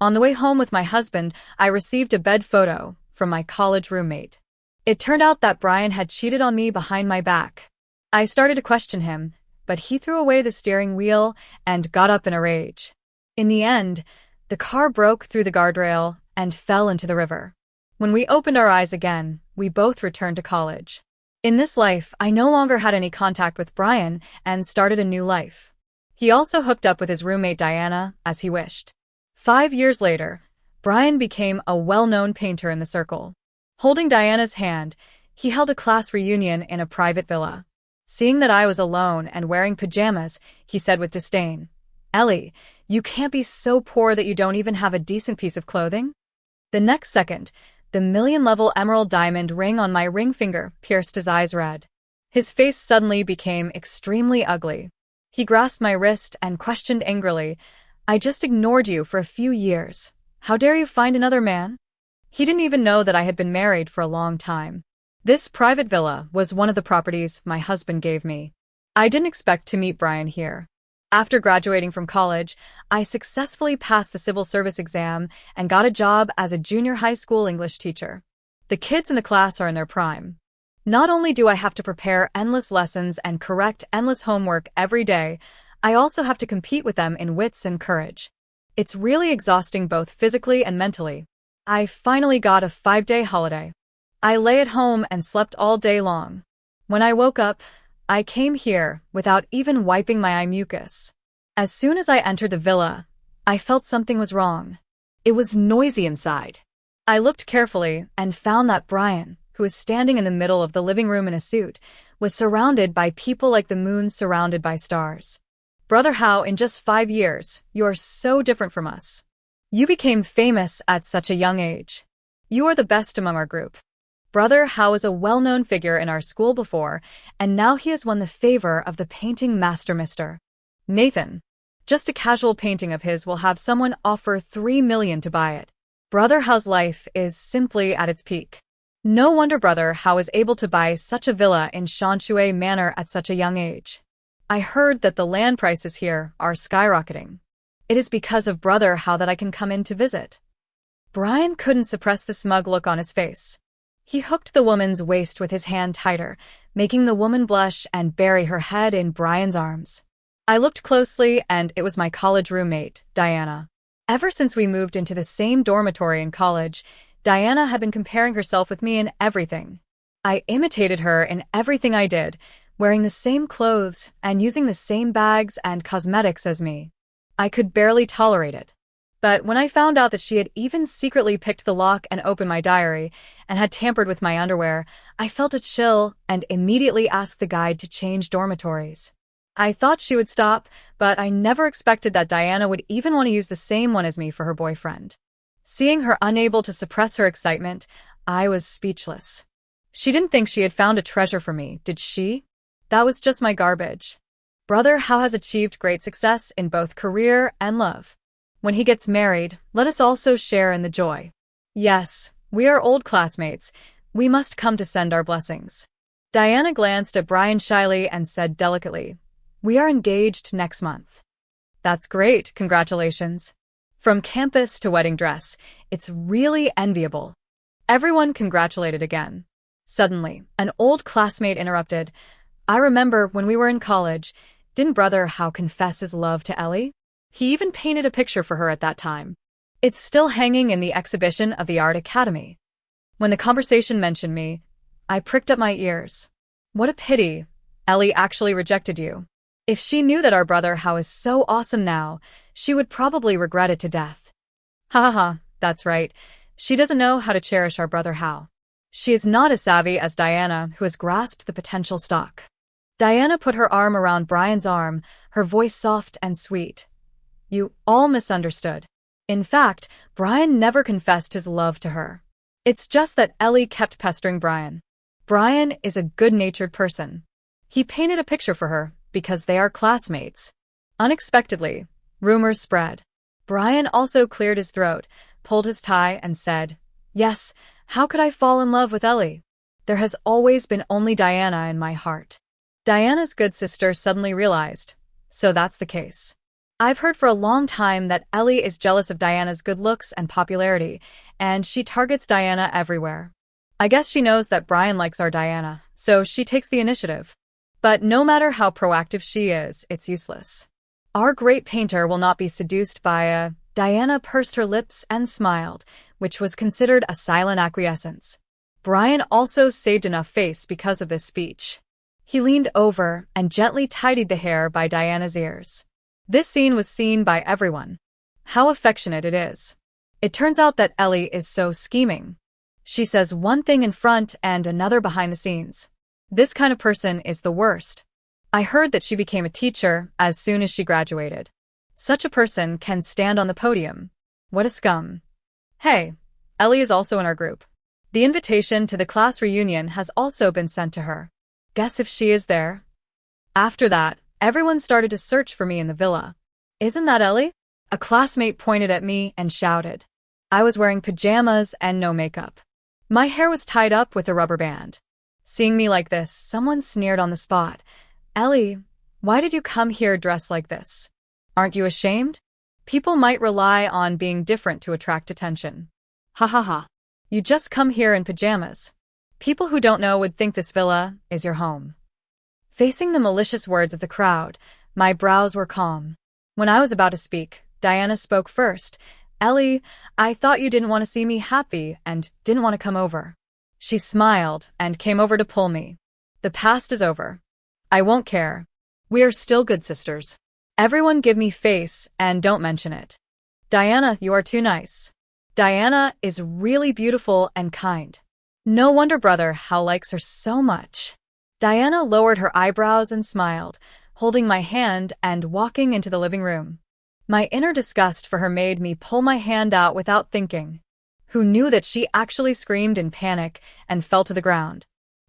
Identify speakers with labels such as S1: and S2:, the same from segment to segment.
S1: On the way home with my husband, I received a bed photo from my college roommate. It turned out that Brian had cheated on me behind my back. I started to question him, but he threw away the steering wheel and got up in a rage. In the end, the car broke through the guardrail and fell into the river. When we opened our eyes again, we both returned to college. In this life, I no longer had any contact with Brian and started a new life. He also hooked up with his roommate Diana, as he wished. 5 years later, Brian became a well-known painter in the circle. Holding Diana's hand, he held a class reunion in a private villa. Seeing that I was alone and wearing pajamas, he said with disdain, "Ellie, you can't be so poor that you don't even have a decent piece of clothing?" The next second, the million-level emerald diamond ring on my ring finger pierced his eyes red. His face suddenly became extremely ugly. He grasped my wrist and questioned angrily, "I just ignored you for a few years. How dare you find another man?" He didn't even know that I had been married for a long time. This private villa was one of the properties my husband gave me. I didn't expect to meet Brian here. After graduating from college, I successfully passed the civil service exam and got a job as a junior high school English teacher. The kids in the class are in their prime. Not only do I have to prepare endless lessons and correct endless homework every day, I also have to compete with them in wits and courage. It's really exhausting both physically and mentally. I finally got a 5-day holiday. I lay at home and slept all day long. When I woke up, I came here without even wiping my eye mucus. As soon as I entered the villa, I felt something was wrong. It was noisy inside. I looked carefully and found that Brian, who was standing in the middle of the living room in a suit, was surrounded by people like the moon surrounded by stars. "Brother How, in just 5 years, you are so different from us. You became famous at such a young age. You are the best among our group. Brother How was a well-known figure in our school before, and now he has won the favor of the painting master Mr. Nathan. Just a casual painting of his will have someone offer $3 million to buy it. Brother How's life is simply at its peak. No wonder Brother How is able to buy such a villa in Shanshui Manor at such a young age. I heard that the land prices here are skyrocketing. It is because of Brother How that I can come in to visit." Brian couldn't suppress the smug look on his face. He hooked the woman's waist with his hand tighter, making the woman blush and bury her head in Brian's arms. I looked closely, and it was my college roommate, Diana. Ever since we moved into the same dormitory in college, Diana had been comparing herself with me in everything. I imitated her in everything I did, wearing the same clothes and using the same bags and cosmetics as me. I could barely tolerate it. But when I found out that she had even secretly picked the lock and opened my diary and had tampered with my underwear, I felt a chill and immediately asked the guide to change dormitories. I thought she would stop, but I never expected that Diana would even want to use the same one as me for her boyfriend. Seeing her unable to suppress her excitement, I was speechless. She didn't think she had found a treasure for me, did she? That was just my garbage. Brother How has achieved great success in both career and love. When he gets married, let us also share in the joy. Yes, we are old classmates. We must come to send our blessings. Diana glanced at Brian shyly and said delicately, "We are engaged next month." "That's great, congratulations." From campus to wedding dress, it's really enviable. Everyone congratulated again. Suddenly, an old classmate interrupted, "I remember when we were in college, didn't Brother How confess his love to Ellie? He even painted a picture for her at that time. It's still hanging in the exhibition of the Art Academy." When the conversation mentioned me, I pricked up my ears. What a pity. Ellie actually rejected you. If she knew that our Brother How is so awesome now, she would probably regret it to death. Ha ha ha, that's right. She doesn't know how to cherish our Brother How. She is not as savvy as Diana, who has grasped the potential stock. Diana put her arm around Brian's arm, her voice soft and sweet. "You all misunderstood. In fact, Brian never confessed his love to her. It's just that Ellie kept pestering Brian. Brian is a good-natured person. He painted a picture for her because they are classmates." Unexpectedly, rumors spread. Brian also cleared his throat, pulled his tie, and said, "Yes, how could I fall in love with Ellie? There has always been only Diana in my heart." Diana's good sister suddenly realized, so that's the case. I've heard for a long time that Ellie is jealous of Diana's good looks and popularity, and she targets Diana everywhere. I guess she knows that Brian likes our Diana, so she takes the initiative. But no matter how proactive she is, it's useless. Our great painter will not be seduced by a— Diana pursed her lips and smiled, which was considered a silent acquiescence. Brian also saved enough face because of this speech. He leaned over and gently tidied the hair by Diana's ears. This scene was seen by everyone. How affectionate it is. It turns out that Ellie is so scheming. She says one thing in front and another behind the scenes. This kind of person is the worst. I heard that she became a teacher as soon as she graduated. Such a person can stand on the podium. What a scum. Hey, Ellie is also in our group. The invitation to the class reunion has also been sent to her. Guess if she is there? After that, everyone started to search for me in the villa. Isn't that Ellie? A classmate pointed at me and shouted. I was wearing pajamas and no makeup. My hair was tied up with a rubber band. Seeing me like this, someone sneered on the spot. Ellie, why did you come here dressed like this? Aren't you ashamed? People might rely on being different to attract attention. Ha ha ha. You just come here in pajamas. People who don't know would think this villa is your home. Facing the malicious words of the crowd, my brows were calm. When I was about to speak, Diana spoke first. Ellie, I thought you didn't want to see me happy and didn't want to come over. She smiled and came over to pull me. The past is over. I won't care. We are still good sisters. Everyone give me face and don't mention it. Diana, you are too nice. Diana is really beautiful and kind. No wonder Brother Hal likes her so much. Diana lowered her eyebrows and smiled, holding my hand and walking into the living room. My inner disgust for her made me pull my hand out without thinking. Who knew that she actually screamed in panic and fell to the ground?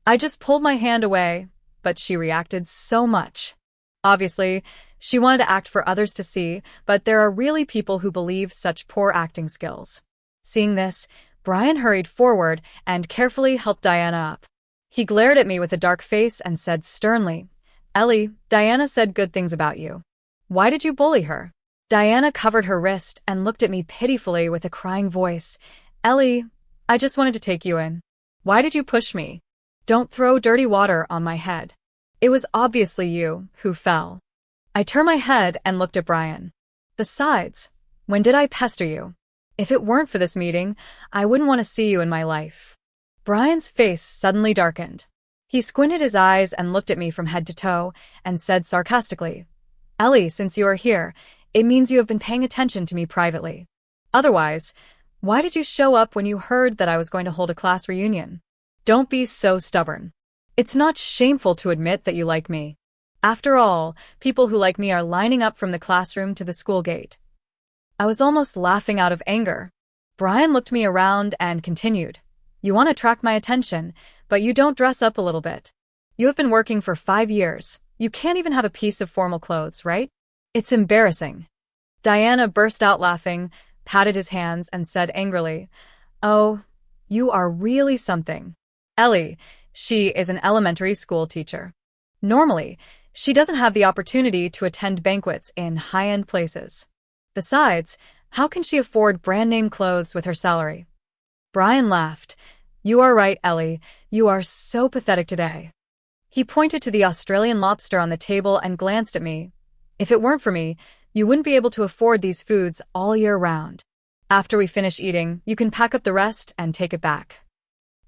S1: I just pulled my hand away, but she reacted so much. Obviously, she wanted to act for others to see, but there are really people who believe such poor acting skills. Seeing this, Brian hurried forward and carefully helped Diana up. He glared at me with a dark face and said sternly, Ellie, Diana said good things about you. Why did you bully her? Diana covered her wrist and looked at me pitifully with a crying voice. Ellie, I just wanted to take you in. Why did you push me? Don't throw dirty water on my head. It was obviously you who fell. I turned my head and looked at Brian. Besides, when did I pester you? If it weren't for this meeting, I wouldn't want to see you in my life. Brian's face suddenly darkened. He squinted his eyes and looked at me from head to toe and said sarcastically, Ellie, since you are here, it means you have been paying attention to me privately. Otherwise, why did you show up when you heard that I was going to hold a class reunion? Don't be so stubborn. It's not shameful to admit that you like me. After all, people who like me are lining up from the classroom to the school gate. I was almost laughing out of anger. Brian looked me around and continued. You want to attract my attention, but you don't dress up a little bit. You have been working for 5 years. You can't even have a piece of formal clothes, right? It's embarrassing. Diana burst out laughing, patted his hands, and said angrily, Oh, you are really something. Ellie, she is an elementary school teacher. Normally, she doesn't have the opportunity to attend banquets in high-end places. Besides, how can she afford brand-name clothes with her salary? Brian laughed. You are right, Ellie. You are so pathetic today. He pointed to the Australian lobster on the table and glanced at me. If it weren't for me, you wouldn't be able to afford these foods all year round. After we finish eating, you can pack up the rest and take it back.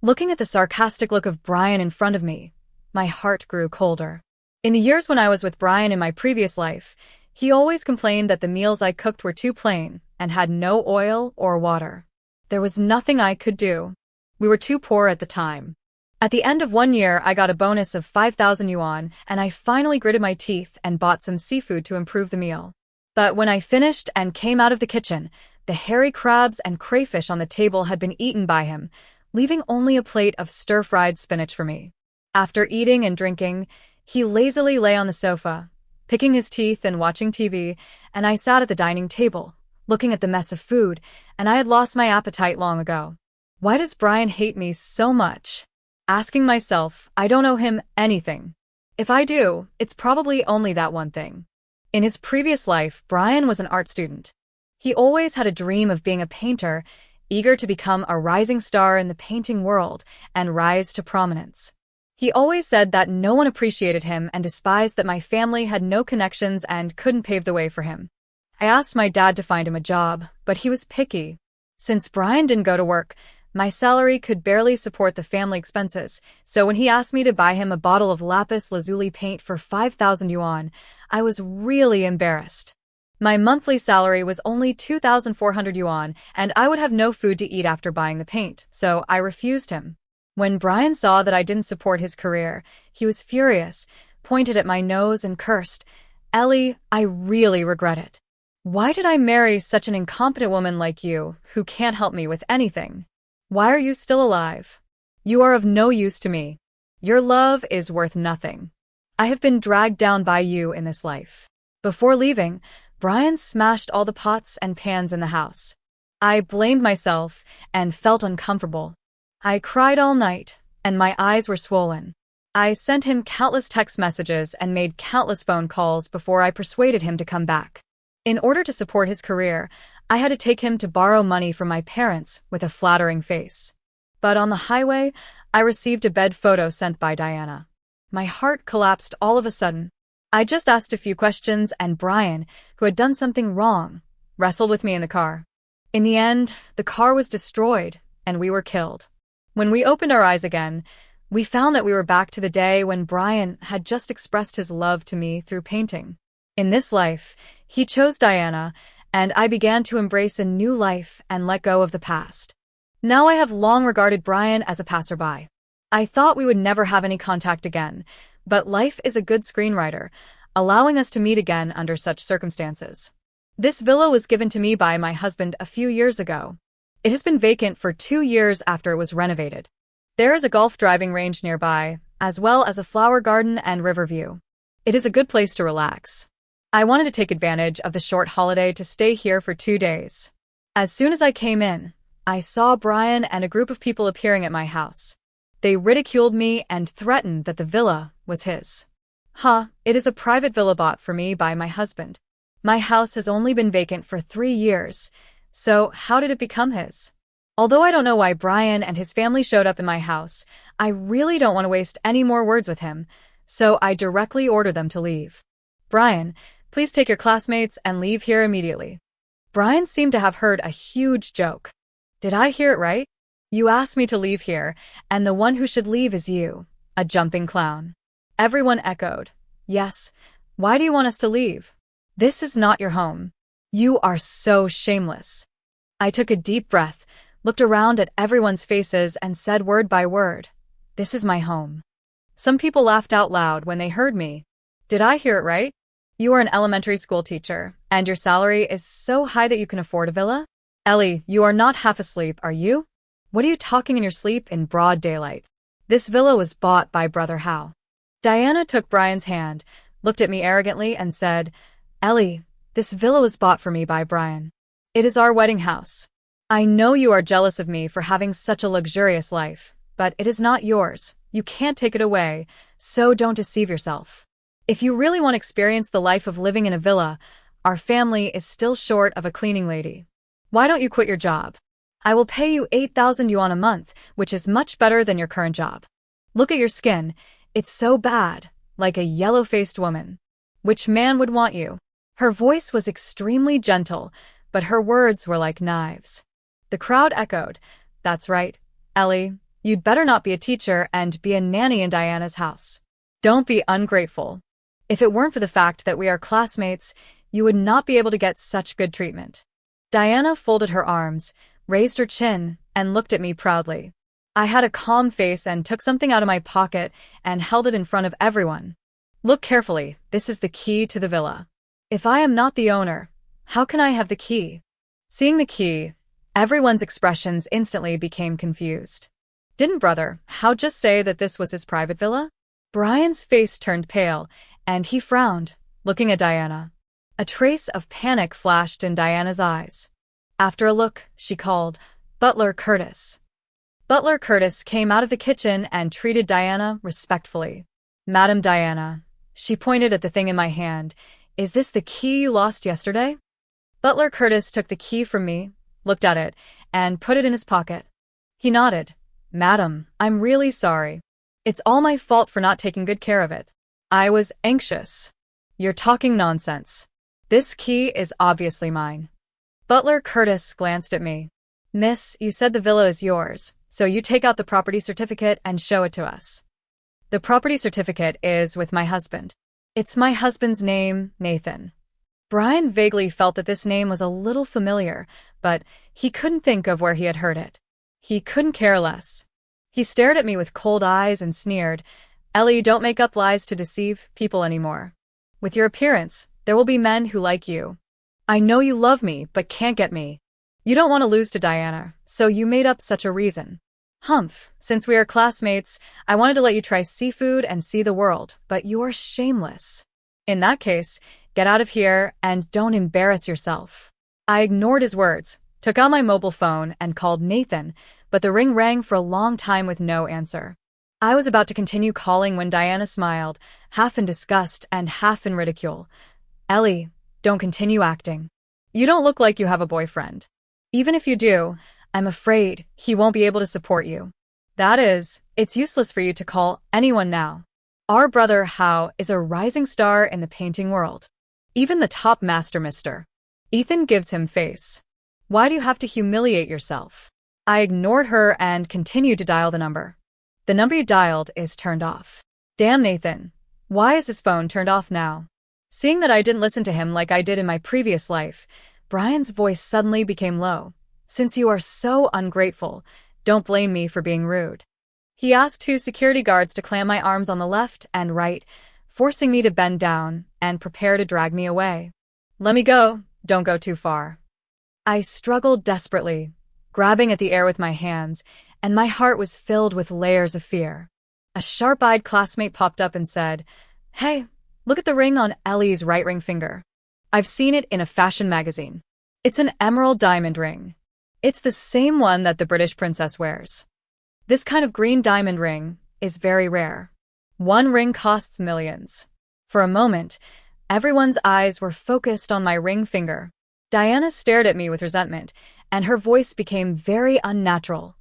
S1: Looking at the sarcastic look of Brian in front of me, my heart grew colder. In the years when I was with Brian in my previous life, he always complained that the meals I cooked were too plain and had no oil or water. There was nothing I could do. We were too poor at the time. At the end of 1 year, I got a bonus of 5,000 yuan, and I finally gritted my teeth and bought some seafood to improve the meal. But when I finished and came out of the kitchen, the hairy crabs and crayfish on the table had been eaten by him, leaving only a plate of stir-fried spinach for me. After eating and drinking, he lazily lay on the sofa, picking his teeth and watching TV, and I sat at the dining table, looking at the mess of food, and I had lost my appetite long ago. Why does Brian hate me so much? Asking myself, I don't owe him anything. If I do, it's probably only that one thing. In his previous life, Brian was an art student. He always had a dream of being a painter, eager to become a rising star in the painting world and rise to prominence. He always said that no one appreciated him and despised that my family had no connections and couldn't pave the way for him. I asked my dad to find him a job, but he was picky. Since Brian didn't go to work, my salary could barely support the family expenses, so when he asked me to buy him a bottle of lapis lazuli paint for 5,000 yuan, I was really embarrassed. My monthly salary was only 2,400 yuan, and I would have no food to eat after buying the paint, so I refused him. When Brian saw that I didn't support his career, he was furious, pointed at my nose and cursed, "Ellie, I really regret it. Why did I marry such an incompetent woman like you, who can't help me with anything? Why are you still alive? You are of no use to me. Your love is worth nothing. I have been dragged down by you in this life." Before leaving, Brian smashed all the pots and pans in the house. I blamed myself and felt uncomfortable. I cried all night, and my eyes were swollen. I sent him countless text messages and made countless phone calls before I persuaded him to come back. In order to support his career, I had to take him to borrow money from my parents with a flattering face. But on the highway, I received a bed photo sent by Diana. My heart collapsed all of a sudden. I just asked a few questions, and Brian, who had done something wrong, wrestled with me in the car. In the end, the car was destroyed, and we were killed. When we opened our eyes again, we found that we were back to the day when Brian had just expressed his love to me through painting. In this life, he chose Diana, and I began to embrace a new life and let go of the past. Now I have long regarded Brian as a passerby. I thought we would never have any contact again, but life is a good screenwriter, allowing us to meet again under such circumstances. This villa was given to me by my husband a few years ago. It has been vacant for 2 years after it was renovated. There is a golf driving range nearby, as well as a flower garden and river view. It is a good place to relax. I wanted to take advantage of the short holiday to stay here for 2 days. As soon as I came in, I saw Brian and a group of people appearing at my house. They ridiculed me and threatened that the villa was his. It is a private villa bought for me by my husband. My house has only been vacant for 3 years, so how did it become his? Although I don't know why Brian and his family showed up in my house, I really don't want to waste any more words with him, so I directly ordered them to leave. "Brian, please take your classmates and leave here immediately." Brian seemed to have heard a huge joke. "Did I hear it right? You asked me to leave here, and the one who should leave is you, a jumping clown." Everyone echoed, "Yes, why do you want us to leave? This is not your home. You are so shameless." I took a deep breath, looked around at everyone's faces, and said word by word, "This is my home." Some people laughed out loud when they heard me. "Did I hear it right? You are an elementary school teacher, and your salary is so high that you can afford a villa? Ellie, you are not half asleep, are you? What are you talking in your sleep in broad daylight? This villa was bought by Brother Hao." Diana took Brian's hand, looked at me arrogantly, and said, "Ellie, this villa was bought for me by Brian. It is our wedding house. I know you are jealous of me for having such a luxurious life, but it is not yours. You can't take it away, so don't deceive yourself. If you really want to experience the life of living in a villa, our family is still short of a cleaning lady. Why don't you quit your job? I will pay you 8,000 yuan a month, which is much better than your current job. Look at your skin. It's so bad, like a yellow-faced woman. Which man would want you?" Her voice was extremely gentle, but her words were like knives. The crowd echoed, "That's right, Ellie. You'd better not be a teacher and be a nanny in Diana's house. Don't be ungrateful. If it weren't for the fact that we are classmates, you would not be able to get such good treatment." Diana folded her arms, raised her chin, and looked at me proudly. I had a calm face and took something out of my pocket and held it in front of everyone. "Look carefully, this is the key to the villa. If I am not the owner, how can I have the key?" Seeing the key, everyone's expressions instantly became confused. Didn't Brother Hao just say that this was his private villa? Brian's face turned pale, and he frowned, looking at Diana. A trace of panic flashed in Diana's eyes. After a look, she called, "Butler Curtis." Butler Curtis came out of the kitchen and treated Diana respectfully. "Madam Diana," she pointed at the thing in my hand, Is this the key you lost yesterday? Butler Curtis took the key from me, looked at it, and put it in his pocket. He nodded. Madam, I'm really sorry. It's all my fault for not taking good care of it. I was anxious. You're talking nonsense. This key is obviously mine. Butler Curtis glanced at me. Miss, you said the villa is yours, so you take out the property certificate and show it to us. The property certificate is with my husband. It's my husband's name, Nathan. Brian vaguely felt that this name was a little familiar, but he couldn't think of where he had heard it. He couldn't care less. He stared at me with cold eyes and sneered, Ellie, don't make up lies to deceive people anymore. With your appearance, there will be men who like you. I know you love me, but can't get me. You don't want to lose to Diana, so you made up such a reason. Humph, since we are classmates, I wanted to let you try seafood and see the world, but you're shameless. In that case, get out of here and don't embarrass yourself. I ignored his words, took out my mobile phone and called Nathan, but the ring rang for a long time with no answer. I was about to continue calling when Diana smiled, half in disgust and half in ridicule. Ellie, don't continue acting. You don't look like you have a boyfriend. Even if you do, I'm afraid he won't be able to support you. That is, it's useless for you to call anyone now. Our brother Hao is a rising star in the painting world. Even the top master mister. Ethan gives him face. Why do you have to humiliate yourself? I ignored her and continued to dial the number. The number you dialed is turned off. Damn, Nathan. Why is his phone turned off now? Seeing that I didn't listen to him like I did in my previous life, Brian's voice suddenly became low. Since you are so ungrateful, don't blame me for being rude. He asked 2 security guards to clamp my arms on the left and right, forcing me to bend down and prepare to drag me away. Let me go, don't go too far. I struggled desperately, grabbing at the air with my hands, and my heart was filled with layers of fear. A sharp-eyed classmate popped up and said, Hey, look at the ring on Ellie's right ring finger. I've seen it in a fashion magazine. It's an emerald diamond ring. It's the same one that the British princess wears. This kind of green diamond ring is very rare. One ring costs millions. For a moment, everyone's eyes were focused on my ring finger. Diana stared at me with resentment, and her voice became very unnatural.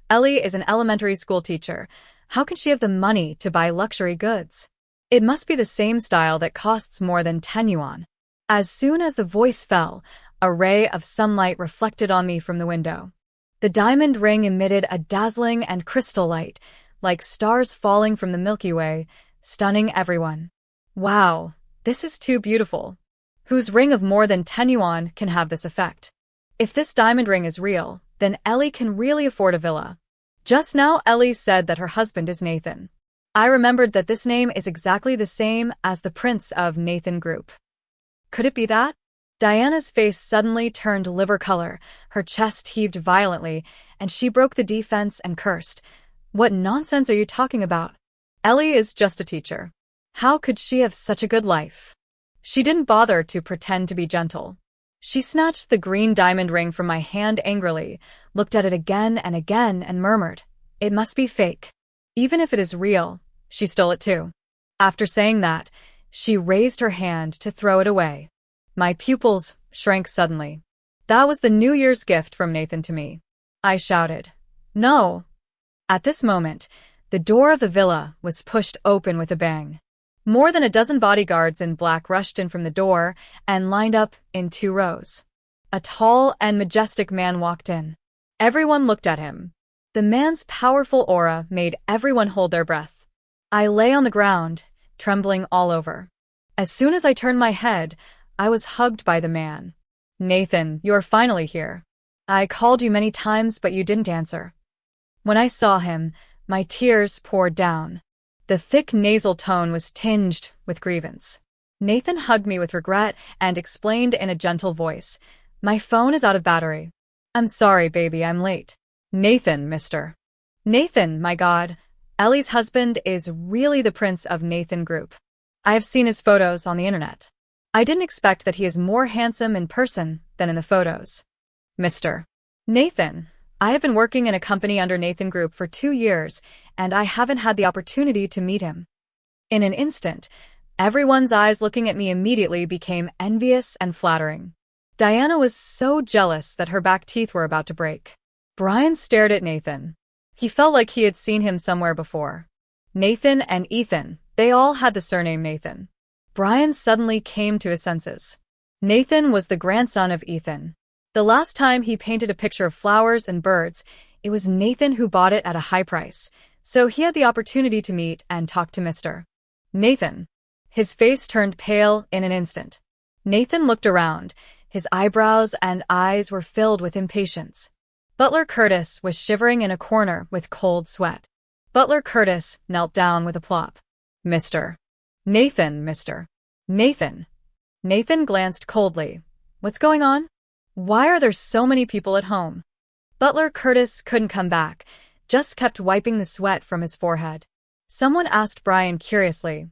S1: Ellie is an elementary school teacher. How can she have the money to buy luxury goods? It must be the same style that costs more than 10 yuan. As soon as the voice fell, a ray of sunlight reflected on me from the window. The diamond ring emitted a dazzling and crystal light, like stars falling from the Milky Way, stunning everyone. Wow, this is too beautiful. Whose ring of more than 10 yuan can have this effect? If this diamond ring is real, then Ellie can really afford a villa. Just now Ellie said that her husband is Nathan. I remembered that this name is exactly the same as the prince of Nathan Group. Could it be that? Diana's face suddenly turned liver color, her chest heaved violently, and she broke the defense and cursed. What nonsense are you talking about? Ellie is just a teacher. How could she have such a good life? She didn't bother to pretend to be gentle. She snatched the green diamond ring from my hand angrily, looked at it again and murmured, It must be fake. Even if it is real, she stole it too. After saying that, she raised her hand to throw it away. My pupils shrank suddenly. That was the New Year's gift from Nathan to me. I shouted, No! At this moment, the door of the villa was pushed open with a bang. More than a dozen bodyguards in black rushed in from the door and lined up in 2 rows. A tall and majestic man walked in. Everyone looked at him. The man's powerful aura made everyone hold their breath. I lay on the ground, trembling all over. As soon as I turned my head, I was hugged by the man. Nathan, you're finally here. I called you many times, but you didn't answer. When I saw him, my tears poured down. The thick nasal tone was tinged with grievance. Nathan hugged me with regret and explained in a gentle voice, My phone is out of battery. I'm sorry, baby, I'm late. Nathan, mister. Nathan, my God. Ellie's husband is really the prince of Nathan Group. I have seen his photos on the internet. I didn't expect that he is more handsome in person than in the photos. Mr. Nathan. I have been working in a company under Nathan Group for 2 years, and I haven't had the opportunity to meet him. In an instant, Everyone's eyes looking at me immediately became envious and flattering. Diana was so jealous that her back teeth were about to break. Brian stared at Nathan. He felt like he had seen him somewhere before. Nathan and Ethan, they all had the surname Nathan. Brian suddenly came to his senses. Nathan was the grandson of Ethan. The last time he painted a picture of flowers and birds, it was Nathan who bought it at a high price, so he had the opportunity to meet and talk to Mr. Nathan. His face turned pale in an instant. Nathan looked around. His eyebrows and eyes were filled with impatience. Butler Curtis was shivering in a corner with cold sweat. Butler Curtis knelt down with a plop. Mr. Nathan, Mr. Nathan. Nathan glanced coldly. What's going on? Why are there so many people at home? Butler Curtis couldn't come back, just kept wiping the sweat from his forehead. Someone asked Brian curiously,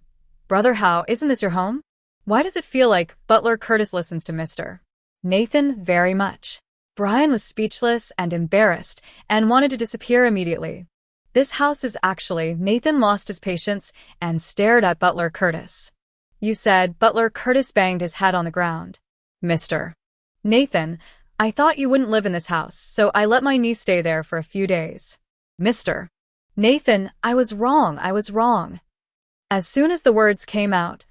S1: Brother Howe, isn't this your home? Why does it feel like Butler Curtis listens to Mr. Nathan very much? Brian was speechless and embarrassed and wanted to disappear immediately. This house is actually— Nathan lost his patience and stared at Butler Curtis. You said— Butler Curtis banged his head on the ground. Mr. Nathan, I thought you wouldn't live in this house, so I let my niece stay there for a few days. Mr. Nathan, I was wrong. As soon as the words came out,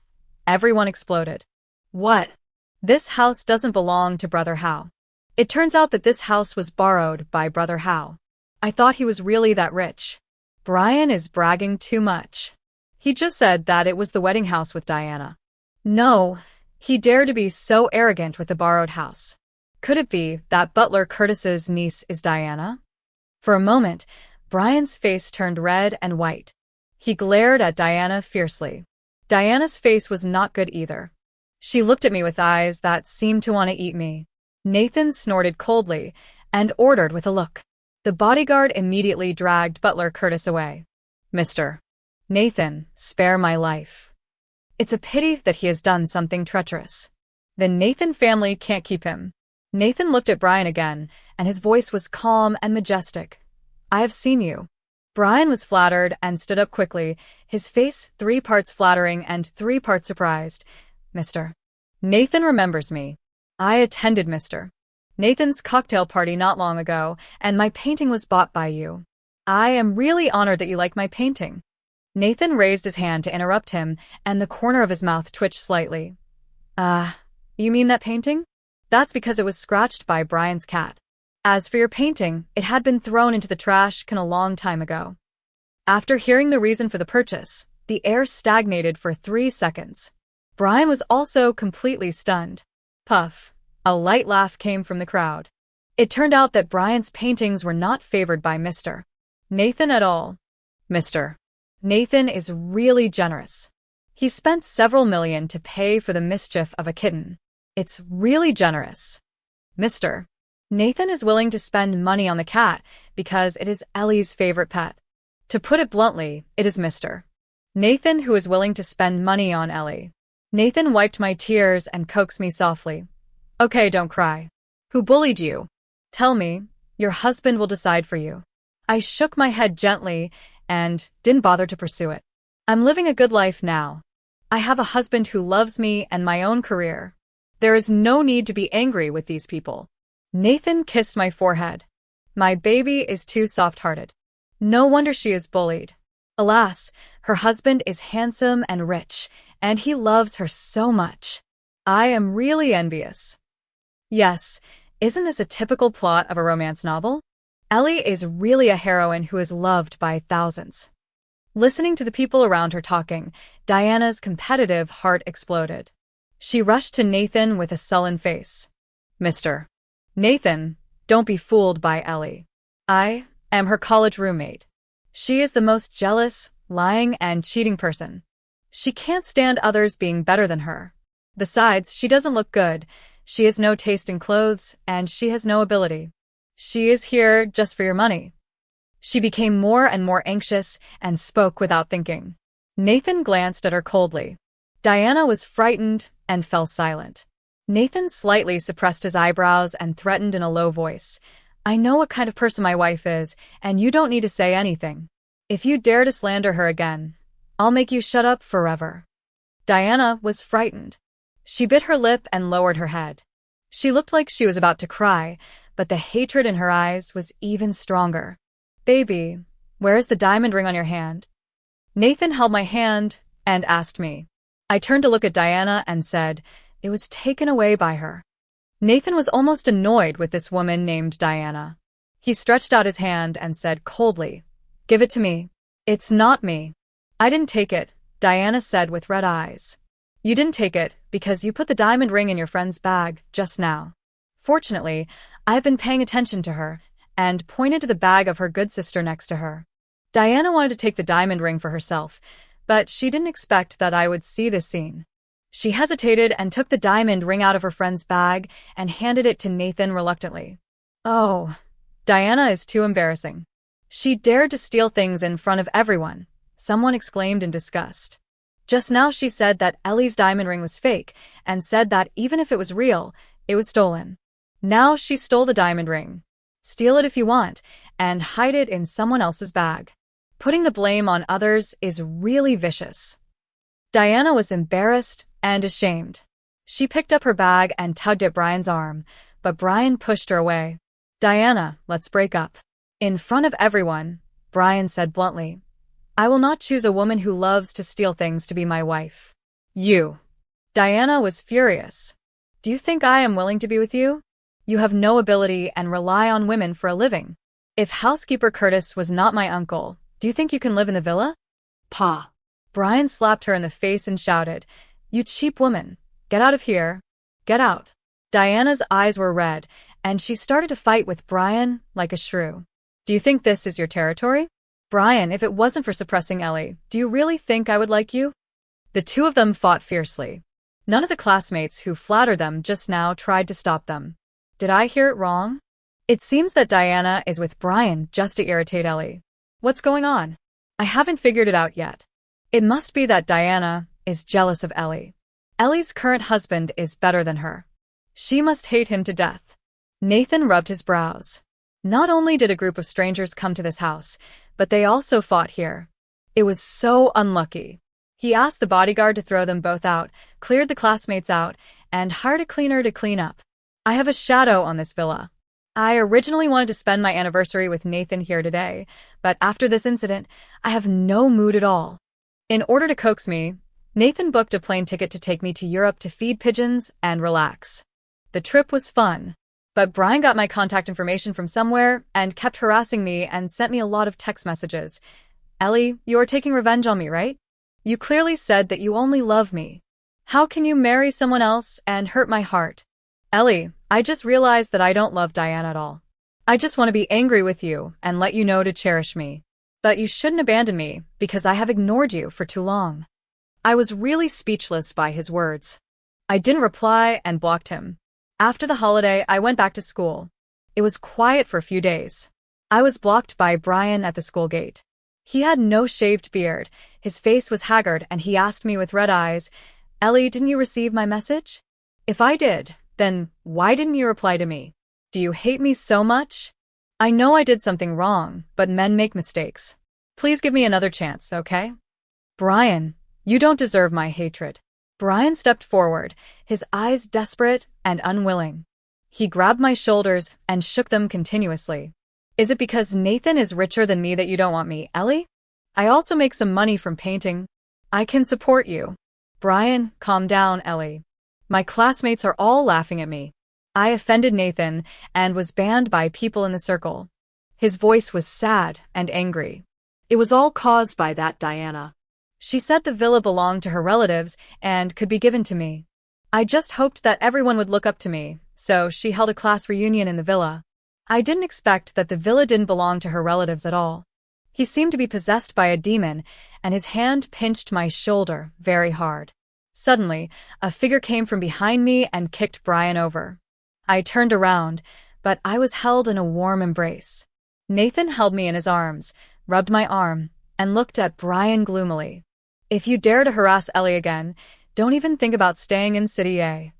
S1: everyone exploded. What? This house doesn't belong to Brother Howe. It turns out that this house was borrowed by Brother Howe. I thought he was really that rich. Brian is bragging too much. He just said that it was the wedding house with Diana. No, he dared to be so arrogant with the borrowed house. Could it be that Butler Curtis's niece is Diana? For a moment, Brian's face turned red and white. He glared at Diana fiercely. Diana's face was not good either. She looked at me with eyes that seemed to want to eat me. Nathan snorted coldly and ordered with a look. The bodyguard immediately dragged Butler Curtis away. Mr. Nathan, spare my life. It's a pity that he has done something treacherous. The Nathan family can't keep him. Nathan looked at Brian again, and his voice was calm and majestic. I have seen you. Brian was flattered and stood up quickly, his face 3 parts flattering and 3 parts surprised. Mr. Nathan remembers me. I attended Mr. Nathan's cocktail party not long ago, and my painting was bought by you. I am really honored that you like my painting. Nathan raised his hand to interrupt him, and the corner of his mouth twitched slightly. You mean that painting? That's because it was scratched by Brian's cat. As for your painting, it had been thrown into the trash can a long time ago. After hearing the reason for the purchase, the air stagnated for 3 seconds. Brian was also completely stunned. Puff. A light laugh came from the crowd. It turned out that Brian's paintings were not favored by Mr. Nathan at all. Mr. Nathan is really generous. He spent several million to pay for the mischief of a kitten. It's really generous. Mr. Nathan is willing to spend money on the cat because it is Ellie's favorite pet. To put it bluntly, it is Mr. Nathan who is willing to spend money on Ellie. Nathan wiped my tears and coaxed me softly. Okay, don't cry. Who bullied you? Tell me. Your husband will decide for you. I shook my head gently and didn't bother to pursue it. I'm living a good life now. I have a husband who loves me and my own career. There is no need to be angry with these people. Nathan kissed my forehead. My baby is too soft-hearted. No wonder she is bullied. Alas, her husband is handsome and rich, and he loves her so much. I am really envious. Yes, isn't this a typical plot of a romance novel? Ellie is really a heroine who is loved by thousands. Listening to the people around her talking, Diana's competitive heart exploded. She rushed to Nathan with a sullen face. Mr. Nathan, don't be fooled by Ellie. I am her college roommate. She is the most jealous, lying, and cheating person. She can't stand others being better than her. Besides, she doesn't look good. She has no taste in clothes, and she has no ability. She is here just for your money. She became more and more anxious and spoke without thinking. Nathan glanced at her coldly. Diana was frightened and fell silent. Nathan slightly suppressed his eyebrows and threatened in a low voice. I know what kind of person my wife is, and you don't need to say anything. If you dare to slander her again, I'll make you shut up forever. Diana was frightened. She bit her lip and lowered her head. She looked like she was about to cry, but the hatred in her eyes was even stronger. Baby, where is the diamond ring on your hand? Nathan held my hand and asked me. I turned to look at Diana and said, it was taken away by her. Nathan was almost annoyed with this woman named Diana. He stretched out his hand and said coldly, give it to me. It's not me. I didn't take it, Diana said with red eyes. You didn't take it because you put the diamond ring in your friend's bag just now. Fortunately, I've been paying attention to her and pointed to the bag of her good sister next to her. Diana wanted to take the diamond ring for herself, but she didn't expect that I would see this scene. She hesitated and took the diamond ring out of her friend's bag and handed it to Nathan reluctantly. Oh, Diana is too embarrassing. She dared to steal things in front of everyone, someone exclaimed in disgust. Just now she said that Ellie's diamond ring was fake and said that even if it was real, it was stolen. Now she stole the diamond ring. Steal it if you want and hide it in someone else's bag. Putting the blame on others is really vicious. Diana was embarrassed and ashamed. She picked up her bag and tugged at Brian's arm, but Brian pushed her away. Diana, let's break up. In front of everyone, Brian said bluntly, I will not choose a woman who loves to steal things to be my wife. You. Diana was furious. Do you think I am willing to be with you? You have no ability and rely on women for a living. If housekeeper Curtis was not my uncle, do you think you can live in the villa? Pa. Brian slapped her in the face and shouted, you cheap woman, get out of here. Get out. Diana's eyes were red, and she started to fight with Brian like a shrew. Do you think this is your territory? Brian, if it wasn't for suppressing Ellie, do you really think I would like you? The two of them fought fiercely. None of the classmates who flattered them just now tried to stop them. Did I hear it wrong? It seems that Diana is with Brian just to irritate Ellie. What's going on? I haven't figured it out yet. It must be that Diana is jealous of Ellie. Ellie's current husband is better than her. She must hate him to death. Nathan rubbed his brows. Not only did a group of strangers come to this house, but they also fought here. It was so unlucky. He asked the bodyguard to throw them both out, cleared the classmates out, and hired a cleaner to clean up. I have a shadow on this villa. I originally wanted to spend my anniversary with Nathan here today, but after this incident, I have no mood at all. In order to coax me, Nathan booked a plane ticket to take me to Europe to feed pigeons and relax. The trip was fun, but Brian got my contact information from somewhere and kept harassing me and sent me a lot of text messages. Ellie, you are taking revenge on me, right? You clearly said that you only love me. How can you marry someone else and hurt my heart? Ellie, I just realized that I don't love Diana at all. I just want to be angry with you and let you know to cherish me. But you shouldn't abandon me because I have ignored you for too long. I was really speechless by his words. I didn't reply and blocked him. After the holiday, I went back to school. It was quiet for a few days. I was blocked by Brian at the school gate. He had no shaved beard, his face was haggard, and he asked me with red eyes, Ellie, didn't you receive my message? If I did, then why didn't you reply to me? Do you hate me so much? I know I did something wrong, but men make mistakes. Please give me another chance, okay? Brian, you don't deserve my hatred. Brian stepped forward, his eyes desperate and unwilling. He grabbed my shoulders and shook them continuously. Is it because Nathan is richer than me that you don't want me, Ellie? I also make some money from painting. I can support you. Brian, calm down, Ellie. My classmates are all laughing at me. I offended Nathan and was banned by people in the circle. His voice was sad and angry. It was all caused by that Diana. She said the villa belonged to her relatives and could be given to me. I just hoped that everyone would look up to me, so she held a class reunion in the villa. I didn't expect that the villa didn't belong to her relatives at all. He seemed to be possessed by a demon, and his hand pinched my shoulder very hard. Suddenly, a figure came from behind me and kicked Brian over. I turned around, but I was held in a warm embrace. Nathan held me in his arms, rubbed my arm, and looked at Brian gloomily. If you dare to harass Ellie again, don't even think about staying in City A.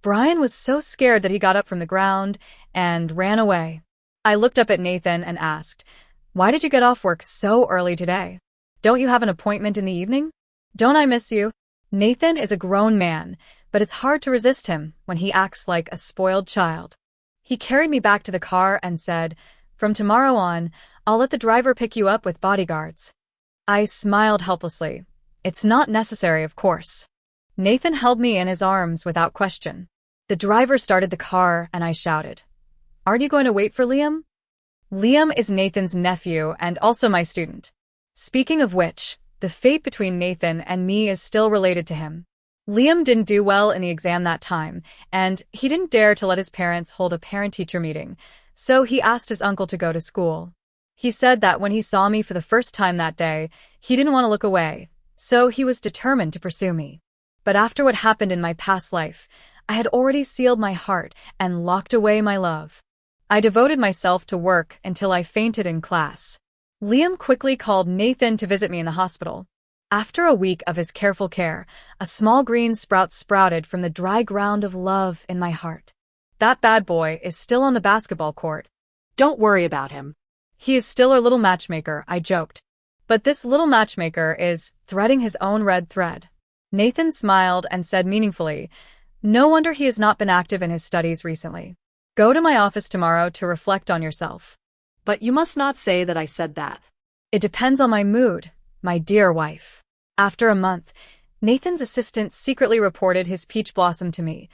S1: Brian was so scared that he got up from the ground and ran away. I looked up at Nathan and asked, why did you get off work so early today? Don't you have an appointment in the evening? Don't I miss you? Nathan is a grown man, but it's hard to resist him when he acts like a spoiled child. He carried me back to the car and said, "From tomorrow on, I'll let the driver pick you up with bodyguards." I smiled helplessly. It's not necessary, of course. Nathan held me in his arms without question. The driver started the car and I shouted, "Aren't you going to wait for Liam?" Liam is Nathan's nephew and also my student. Speaking of which, the fate between Nathan and me is still related to him. Liam didn't do well in the exam that time, and he didn't dare to let his parents hold a parent-teacher meeting, so he asked his uncle to go to school. He said that when he saw me for the first time that day, he didn't want to look away, so he was determined to pursue me. But after what happened in my past life, I had already sealed my heart and locked away my love. I devoted myself to work until I fainted in class. Liam quickly called Nathan to visit me in the hospital. After a week of his careful care, a small green sprout sprouted from the dry ground of love in my heart. That bad boy is still on the basketball court.
S2: Don't worry about him.
S1: He is still our little matchmaker, I joked. But this little matchmaker is threading his own red thread. Nathan smiled and said meaningfully, "No wonder he has not been active in his studies recently. Go to my office tomorrow to reflect on yourself."
S2: But you must not say that I said that.
S1: It depends on my mood, my dear wife. After a month, Nathan's assistant secretly reported his peach blossom to me.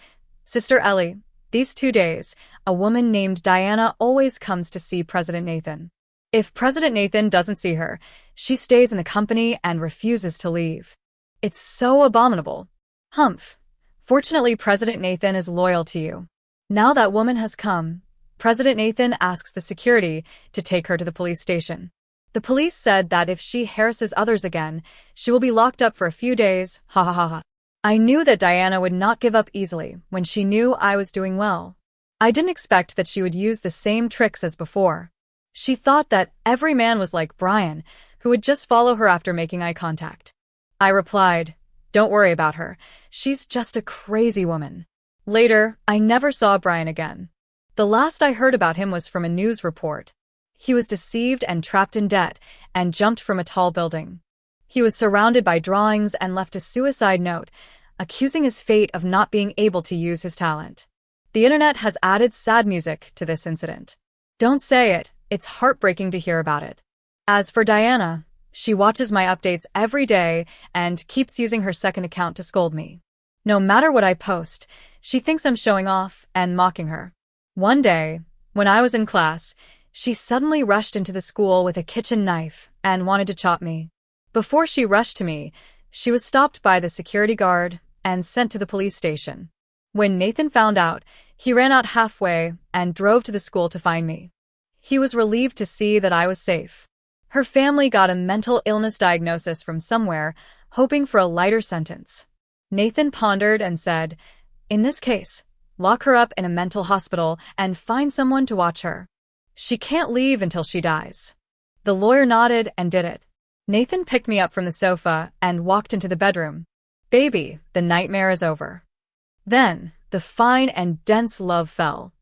S1: "Sister Ellie, these 2 days, a woman named Diana always comes to see President Nathan. If President Nathan doesn't see her, she stays in the company and refuses to leave. It's so abominable. Humph. Fortunately, President Nathan is loyal to you. Now that woman has come, President Nathan asks the security to take her to the police station. The police said that if she harasses others again, she will be locked up for a few days, ha ha ha ha." I knew that Diana would not give up easily when she knew I was doing well. I didn't expect that she would use the same tricks as before. She thought that every man was like Brian, who would just follow her after making eye contact. I replied, "Don't worry about her. She's just a crazy woman." Later, I never saw Brian again. The last I heard about him was from a news report. He was deceived and trapped in debt and jumped from a tall building. He was surrounded by drawings and left a suicide note, accusing his fate of not being able to use his talent. The internet has added sad music to this incident. Don't say it, it's heartbreaking to hear about it. As for Diana, she watches my updates every day and keeps using her second account to scold me. No matter what I post, she thinks I'm showing off and mocking her. One day, when I was in class, she suddenly rushed into the school with a kitchen knife and wanted to chop me. Before she rushed to me, she was stopped by the security guard and sent to the police station. When Nathan found out, he ran out halfway and drove to the school to find me. He was relieved to see that I was safe. Her family got a mental illness diagnosis from somewhere, hoping for a lighter sentence. Nathan pondered and said, "In this case, lock her up in a mental hospital and find someone to watch her. She can't leave until she dies." The lawyer nodded and did it. Nathan picked me up from the sofa and walked into the bedroom. "Baby, the nightmare is over." Then, the fine and dense love fell.